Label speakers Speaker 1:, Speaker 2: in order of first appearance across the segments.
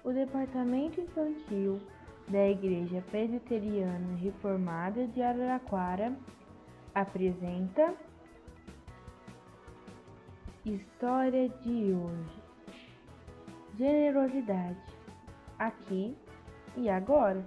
Speaker 1: O Departamento Infantil da Igreja Presbiteriana Reformada de Araraquara apresenta História de hoje. Generosidade, aqui e agora.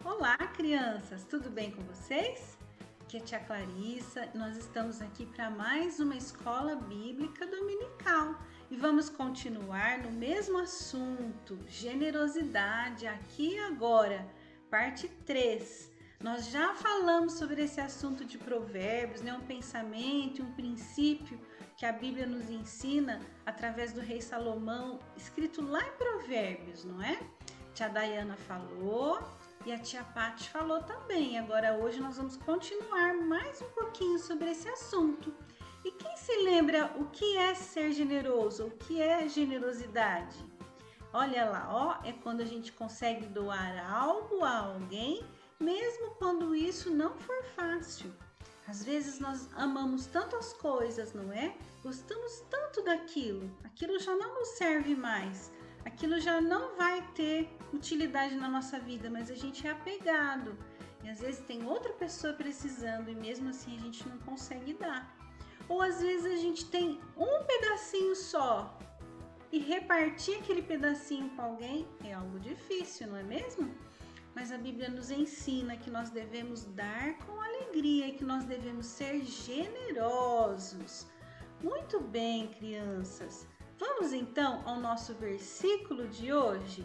Speaker 2: Olá, crianças! Tudo bem com vocês? Aqui é a tia Clarissa. Nós estamos aqui para mais uma escola bíblica dominical e vamos continuar no mesmo assunto, generosidade, aqui e agora, parte 3. Nós já falamos sobre esse assunto de provérbios, um pensamento e um princípio que a Bíblia nos ensina através do rei Salomão, escrito lá em Provérbios, não é? Tia Dayana falou e a tia Paty falou também. Agora hoje nós vamos continuar mais um pouquinho sobre esse assunto. E quem se lembra o que é ser generoso? O que é generosidade? Olha lá, ó, é quando a gente consegue doar algo a alguém, mesmo quando isso não for fácil. Às vezes nós amamos tanto as coisas, não é? Gostamos tanto daquilo, aquilo já não nos serve mais, aquilo já não vai ter utilidade na nossa vida, mas a gente é apegado. E às vezes tem outra pessoa precisando e mesmo assim a gente não consegue dar. Ou às vezes a gente tem um pedacinho só e repartir aquele pedacinho com alguém é algo difícil, não é mesmo? Mas a Bíblia nos ensina que nós devemos dar com alegria e que nós devemos ser generosos. Muito bem, crianças. Vamos então ao nosso versículo de hoje?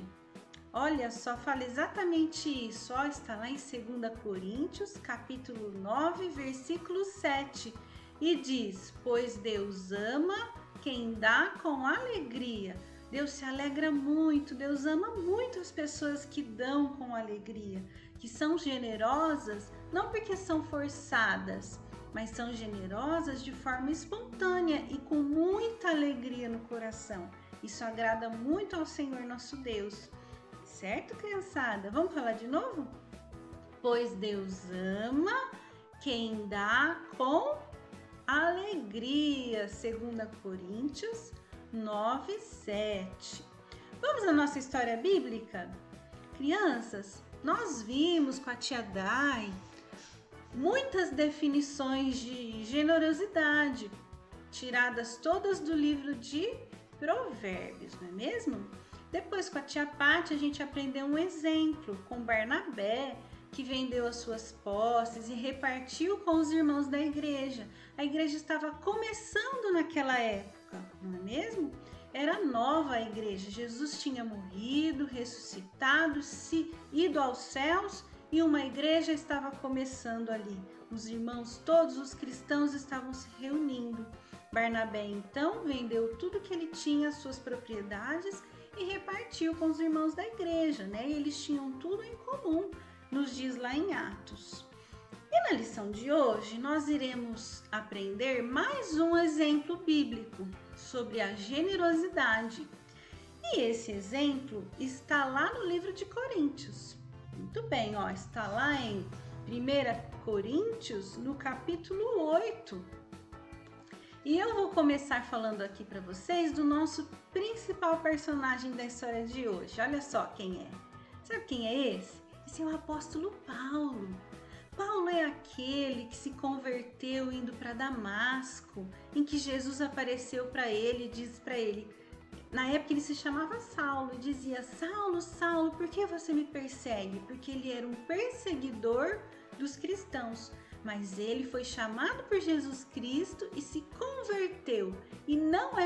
Speaker 2: Olha só, fala exatamente isso. Ó, está lá em 2 Coríntios, capítulo 9, versículo 7. E diz: pois Deus ama quem dá com alegria. Deus se alegra muito, Deus ama muito as pessoas que dão com alegria, que são generosas, não porque são forçadas, mas são generosas de forma espontânea e com muita alegria no coração. Isso agrada muito ao Senhor nosso Deus. Certo, criançada? Vamos falar de novo? Pois Deus ama quem dá com alegria. 2 Coríntios 9, 7. Vamos à nossa história bíblica? Crianças, nós vimos com a tia Dai muitas definições de generosidade, tiradas todas do livro de Provérbios, não é mesmo? Depois com a tia Paty a gente aprendeu um exemplo com Barnabé, que vendeu as suas posses e repartiu com os irmãos da igreja. A igreja estava começando naquela época, não é mesmo? Era nova a igreja. Jesus tinha morrido, ressuscitado, ido aos céus e uma igreja estava começando ali. Os irmãos, todos os cristãos estavam se reunindo. Barnabé então vendeu tudo que ele tinha, suas propriedades, e repartiu com os irmãos da igreja, né? E eles tinham tudo em comum, nos diz lá em Atos. E na lição de hoje nós iremos aprender mais um exemplo bíblico sobre a generosidade. E esse exemplo está lá no livro de Coríntios. Muito bem, ó, está lá em 1 Coríntios, no capítulo 8. E eu vou começar falando aqui para vocês do nosso principal personagem da história de hoje. Olha só quem é. Sabe quem é esse? Esse é o apóstolo Paulo. Paulo é aquele que se converteu indo para Damasco, em que Jesus apareceu para ele e disse para ele, na época ele se chamava Saulo, e dizia: Saulo, Saulo, por que você me persegue? Porque ele era um perseguidor dos cristãos. Mas ele foi chamado por Jesus Cristo e se converteu. E não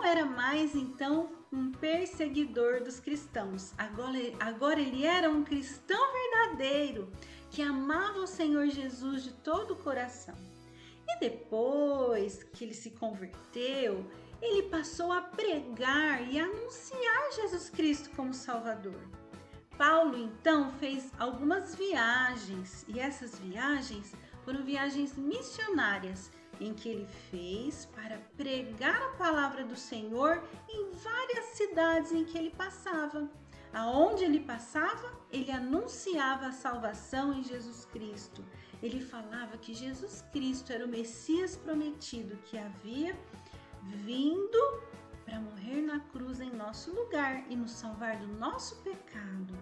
Speaker 2: era mais então um perseguidor dos cristãos. Agora ele era um cristão verdadeiro, que amava o Senhor Jesus de todo o coração. E depois que ele se converteu, ele passou a pregar e anunciar Jesus Cristo como Salvador. Paulo então fez algumas viagens, e essas viagens foram viagens missionárias, em que ele fez para pregar a palavra do Senhor em várias cidades em que ele passava. Aonde ele passava, ele anunciava a salvação em Jesus Cristo. Ele falava que Jesus Cristo era o Messias prometido, que havia vindo para morrer na cruz em nosso lugar e nos salvar do nosso pecado.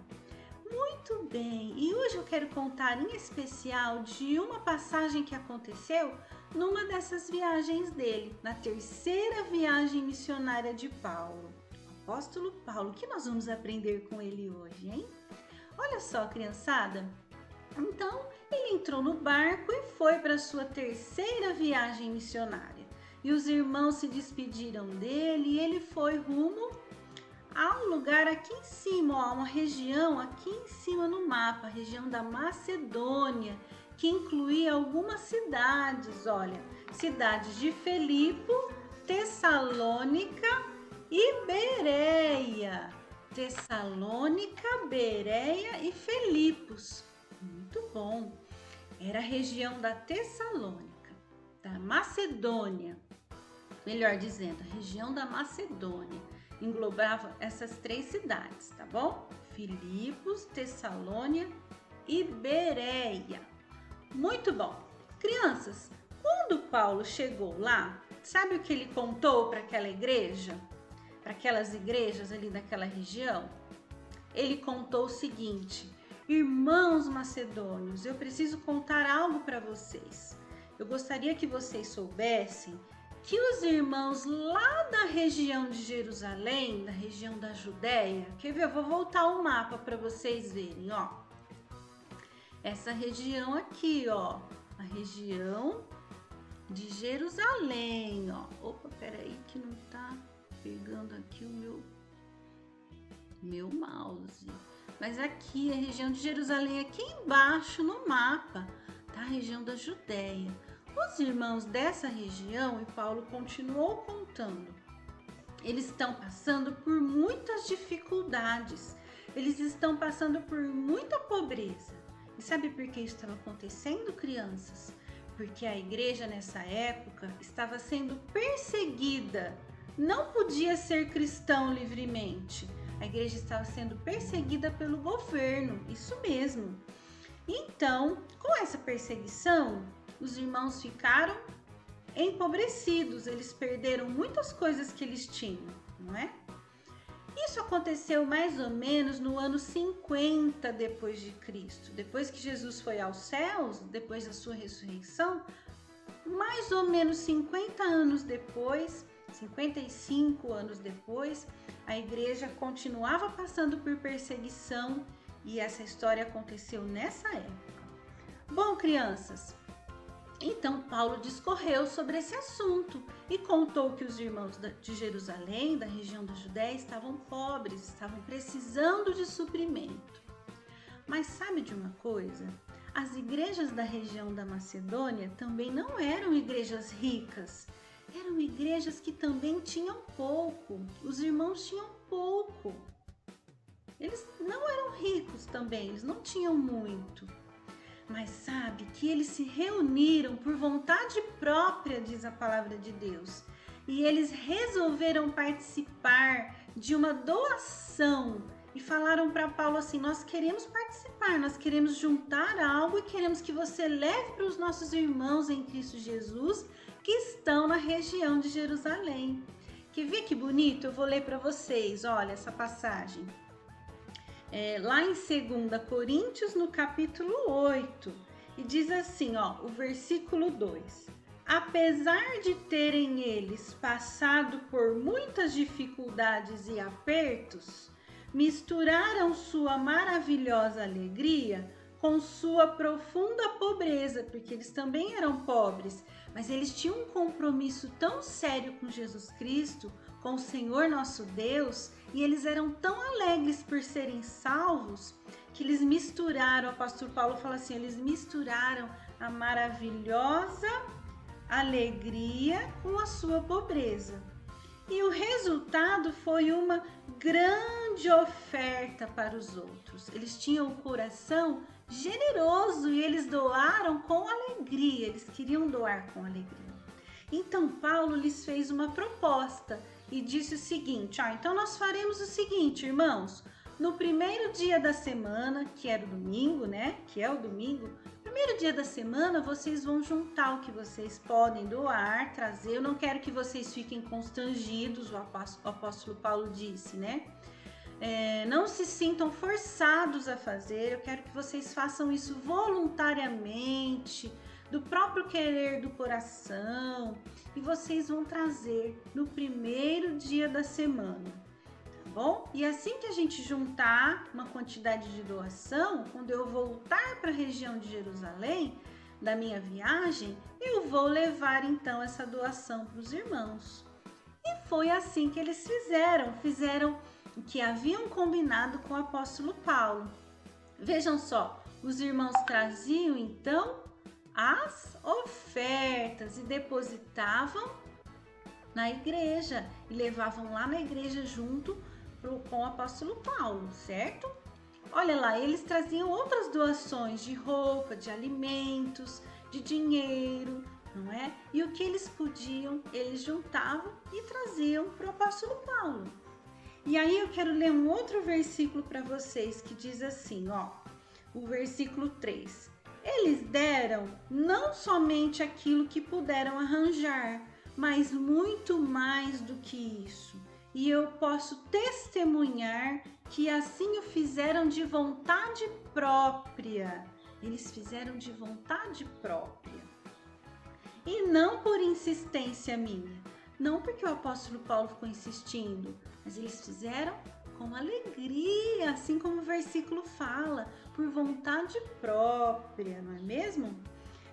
Speaker 2: Muito bem, e hoje eu quero contar em especial de uma passagem que aconteceu numa dessas viagens dele, na terceira viagem missionária de Paulo. O apóstolo Paulo, o que nós vamos aprender com ele hoje, hein? Olha só, criançada. Então, ele entrou no barco e foi para sua terceira viagem missionária. E os irmãos se despediram dele e ele foi rumo a um lugar aqui em cima, ó, uma região aqui em cima no mapa, a região da Macedônia, que incluía algumas cidades, olha, cidades de Filipe, Tessalônica e Bereia. Tessalônica, Bereia e Filipos. Muito bom. Era a região da Tessalônica, da Macedônia, melhor dizendo, a região da Macedônia. Englobava essas três cidades, tá bom? Filipos, Tessalônia e Bereia. Muito bom. Crianças, quando Paulo chegou lá, sabe o que ele contou para aquela igreja? Para aquelas igrejas ali daquela região? Ele contou o seguinte: irmãos macedônios, eu preciso contar algo para vocês. Eu gostaria que vocês soubessem que os irmãos lá da região de Jerusalém, da região da Judéia, quer ver? Eu vou voltar o mapa para vocês verem, ó. Essa região aqui, ó, a região de Jerusalém, ó. Opa, peraí que não tá pegando aqui o meu mouse. Mas aqui, a região de Jerusalém, aqui embaixo no mapa, tá? A região da Judéia. Os irmãos dessa região, e Paulo continuou contando, eles estão passando por muitas dificuldades, eles estão passando por muita pobreza. E sabe por que isso estava acontecendo, crianças? Porque a igreja nessa época estava sendo perseguida, não podia ser cristão livremente. A igreja estava sendo perseguida pelo governo, isso mesmo. Então, com essa perseguição, os irmãos ficaram empobrecidos, eles perderam muitas coisas que eles tinham, não é? Isso aconteceu mais ou menos no ano 50 depois de Cristo. Depois que Jesus foi aos céus, depois da sua ressurreição, mais ou menos 50 anos depois, 55 anos depois, a igreja continuava passando por perseguição e essa história aconteceu nessa época. Bom, crianças, então Paulo discorreu sobre esse assunto e contou que os irmãos de Jerusalém, da região da Judéia, estavam pobres, estavam precisando de suprimento. Mas sabe de uma coisa? As igrejas da região da Macedônia também não eram igrejas ricas, eram igrejas que também tinham pouco, os irmãos tinham pouco. Eles não eram ricos também, eles não tinham muito. Mas sabe que eles se reuniram por vontade própria, diz a palavra de Deus. E eles resolveram participar de uma doação e falaram para Paulo assim: nós queremos participar, nós queremos juntar algo e queremos que você leve para os nossos irmãos em Cristo Jesus que estão na região de Jerusalém. Quer ver que bonito? Eu vou ler para vocês, olha essa passagem. Lá em 2 Coríntios, no capítulo 8, e diz assim, ó, o versículo 2: apesar de terem eles passado por muitas dificuldades e apertos, misturaram sua maravilhosa alegria com sua profunda pobreza, porque eles também eram pobres, mas eles tinham um compromisso tão sério com Jesus Cristo, com o Senhor nosso Deus, e eles eram tão alegres por serem salvos, que eles misturaram, o apóstolo Paulo fala assim, eles misturaram a maravilhosa alegria com a sua pobreza. E o resultado foi uma grande oferta para os outros. Eles tinham o coração generoso e eles doaram com alegria, eles queriam doar com alegria. Então Paulo lhes fez uma proposta e disse o seguinte, então nós faremos o seguinte, irmãos, no primeiro dia da semana, que era o domingo, né, que é o domingo, no primeiro dia da semana, vocês vão juntar o que vocês podem doar, trazer. Eu não quero que vocês fiquem constrangidos, o apóstolo Paulo disse, né? Não se sintam forçados a fazer. Eu quero que vocês façam isso voluntariamente, do próprio querer do coração, e vocês vão trazer no primeiro dia da semana, tá bom? E assim que a gente juntar uma quantidade de doação, quando eu voltar para a região de Jerusalém, da minha viagem, eu vou levar então essa doação para os irmãos. E foi assim que eles fizeram o que haviam combinado com o apóstolo Paulo. Vejam só, os irmãos traziam então as ofertas e depositavam na igreja e levavam lá na igreja junto com o apóstolo Paulo, certo? Olha lá, eles traziam outras doações de roupa, de alimentos, de dinheiro, não é? E o que eles podiam, eles juntavam e traziam para o apóstolo Paulo. E aí eu quero ler um outro versículo para vocês que diz assim, ó, o versículo 3. Eles deram não somente aquilo que puderam arranjar, mas muito mais do que isso. E eu posso testemunhar que assim o fizeram de vontade própria. Eles fizeram de vontade própria. E não por insistência minha. Não porque o apóstolo Paulo ficou insistindo, mas eles fizeram com alegria, assim como o versículo fala, por vontade própria, não é mesmo?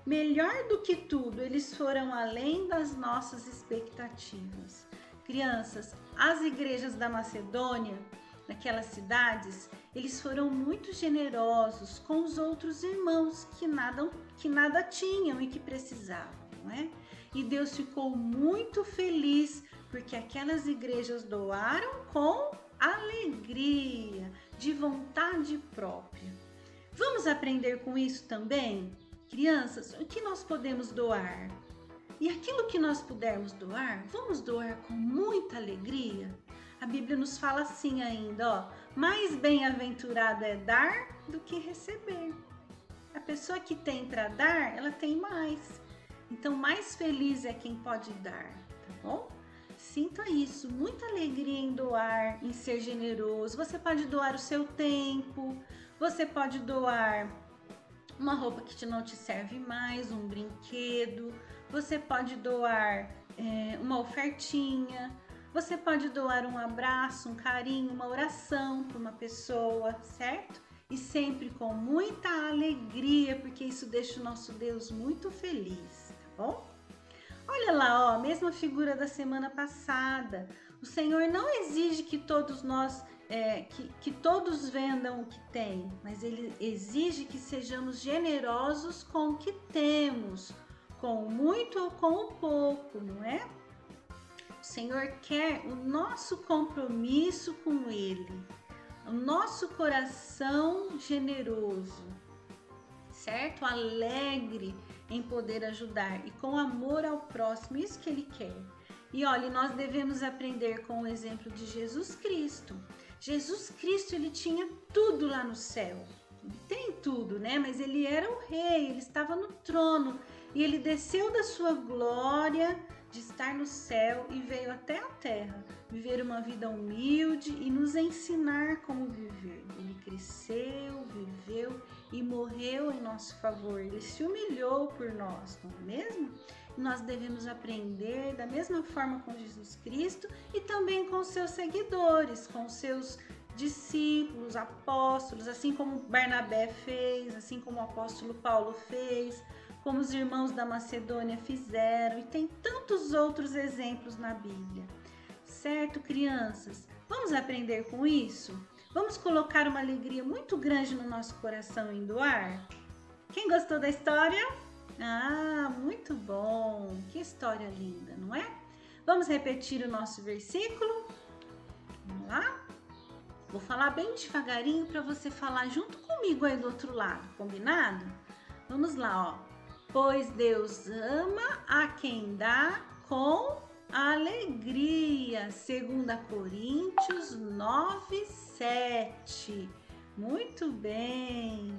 Speaker 2: Melhor do que tudo, eles foram além das nossas expectativas. Crianças, as igrejas da Macedônia, naquelas cidades, eles foram muito generosos com os outros irmãos que nada tinham e que precisavam, não é? E Deus ficou muito feliz porque aquelas igrejas doaram com alegria, de vontade própria. Vamos aprender com isso também? Crianças, o que nós podemos doar? E aquilo que nós pudermos doar, vamos doar com muita alegria? A Bíblia nos fala assim ainda, ó, mais bem-aventurado é dar do que receber. A pessoa que tem para dar, ela tem mais. Então, mais feliz é quem pode dar, tá bom? Sinta isso, muita alegria em doar, em ser generoso. Você pode doar o seu tempo, você pode doar uma roupa que não te serve mais, um brinquedo, você pode doar uma ofertinha, você pode doar um abraço, um carinho, uma oração para uma pessoa, certo? E sempre com muita alegria, porque isso deixa o nosso Deus muito feliz, tá bom? Olha lá, ó, mesma figura da semana passada. O Senhor não exige que todos nós, que todos vendam o que têm, mas Ele exige que sejamos generosos com o que temos, com o muito ou com o pouco, não é? O Senhor quer o nosso compromisso com Ele, o nosso coração generoso, certo? Alegre em poder ajudar e com amor ao próximo, isso que Ele quer. E olha, nós devemos aprender com o exemplo de Jesus Cristo. Jesus Cristo, Ele tinha tudo lá no céu. Ele tem tudo, né? Mas Ele era o rei, Ele estava no trono. E Ele desceu da sua glória de estar no céu e veio até a terra, viver uma vida humilde e nos ensinar como viver. Ele cresceu, viveu e morreu em nosso favor. Ele se humilhou por nós, não é mesmo? Nós devemos aprender da mesma forma com Jesus Cristo e também com seus seguidores, com seus discípulos, apóstolos, assim como Barnabé fez, assim como o apóstolo Paulo fez, como os irmãos da Macedônia fizeram, e tem tantos outros exemplos na Bíblia. Certo, crianças? Vamos aprender com isso? Vamos colocar uma alegria muito grande no nosso coração em doar? Quem gostou da história? Ah, muito bom! Que história linda, não é? Vamos repetir o nosso versículo? Vamos lá? Vou falar bem devagarinho para você falar junto comigo aí do outro lado, combinado? Vamos lá, ó. Pois Deus ama a quem dá com alegria. 2 Coríntios 9:7. Muito bem.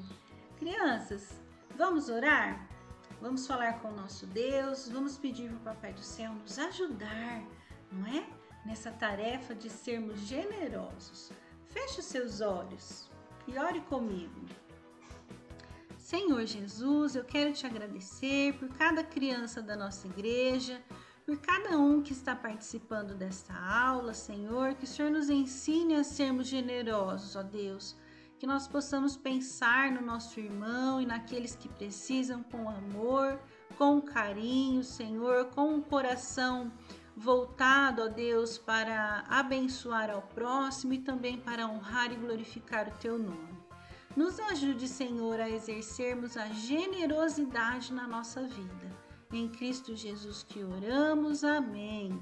Speaker 2: Crianças, Vamos orar? Vamos falar com o nosso Deus, vamos pedir para o Papai do Céu nos ajudar, não é? Nessa tarefa de sermos generosos. Feche os seus olhos e ore comigo. Senhor Jesus, eu quero te agradecer por cada criança da nossa igreja, por cada um que está participando desta aula, Senhor, que o Senhor nos ensine a sermos generosos, ó Deus, que nós possamos pensar no nosso irmão e naqueles que precisam com amor, com carinho, Senhor, com um coração voltado, ó Deus, para abençoar ao próximo e também para honrar e glorificar o teu nome. Nos ajude, Senhor, a exercermos a generosidade na nossa vida. Em Cristo Jesus que oramos, amém.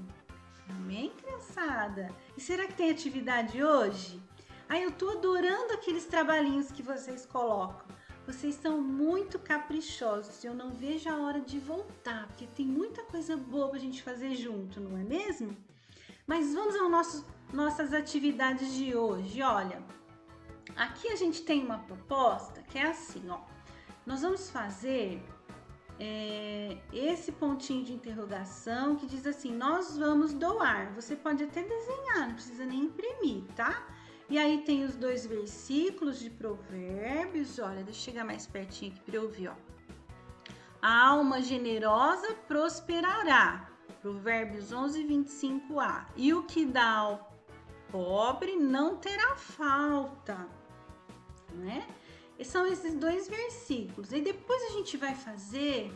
Speaker 2: Amém, criançada? E será que tem atividade hoje? Eu tô adorando aqueles trabalhinhos que vocês colocam. Vocês são muito caprichosos e eu não vejo a hora de voltar, porque tem muita coisa boa pra gente fazer junto, não é mesmo? Mas vamos às nossas atividades de hoje. Olha, aqui a gente tem uma proposta que é assim, ó. Nós vamos fazer esse pontinho de interrogação que diz assim, nós vamos doar. Você pode até desenhar, não precisa nem imprimir, tá? E aí tem os 2 versículos de Provérbios, olha, deixa eu chegar mais pertinho aqui para eu ver, ó. A alma generosa prosperará, Provérbios 11, 25a. E o que dá ao pobre não terá falta, né? E são esses 2 versículos. E depois a gente vai fazer,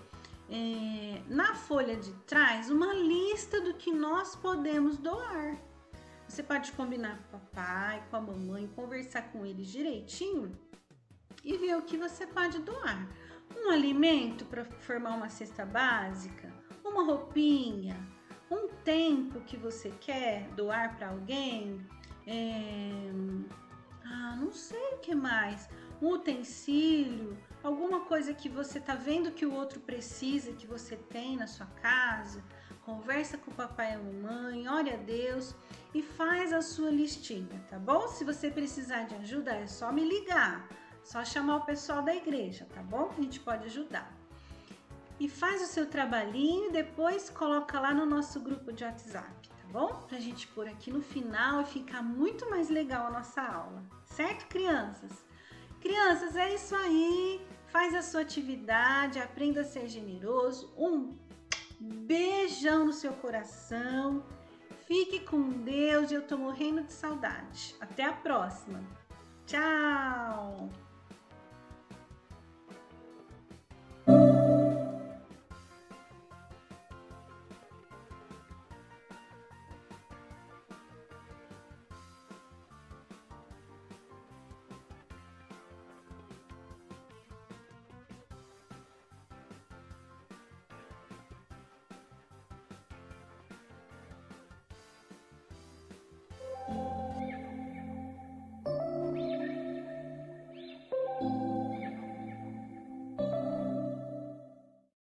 Speaker 2: na folha de trás, uma lista do que nós podemos doar. Você pode combinar com o papai, com a mamãe, conversar com eles direitinho e ver o que você pode doar. Um alimento para formar uma cesta básica, uma roupinha, um tempo que você quer doar para alguém, não sei o que mais, um utensílio, alguma coisa que você tá vendo que o outro precisa, que você tem na sua casa. Conversa com o papai e a mamãe, ore a Deus e faz a sua listinha, tá bom? Se você precisar de ajuda, é só me ligar, só chamar o pessoal da igreja, tá bom? A gente pode ajudar. E faz o seu trabalhinho e depois coloca lá no nosso grupo de WhatsApp, tá bom? Pra gente pôr aqui no final e ficar muito mais legal a nossa aula, certo, crianças? Crianças, é isso aí, faz a sua atividade, aprenda a ser generoso, beijão no seu coração, fique com Deus e eu tô morrendo de saudade. Até a próxima. Tchau!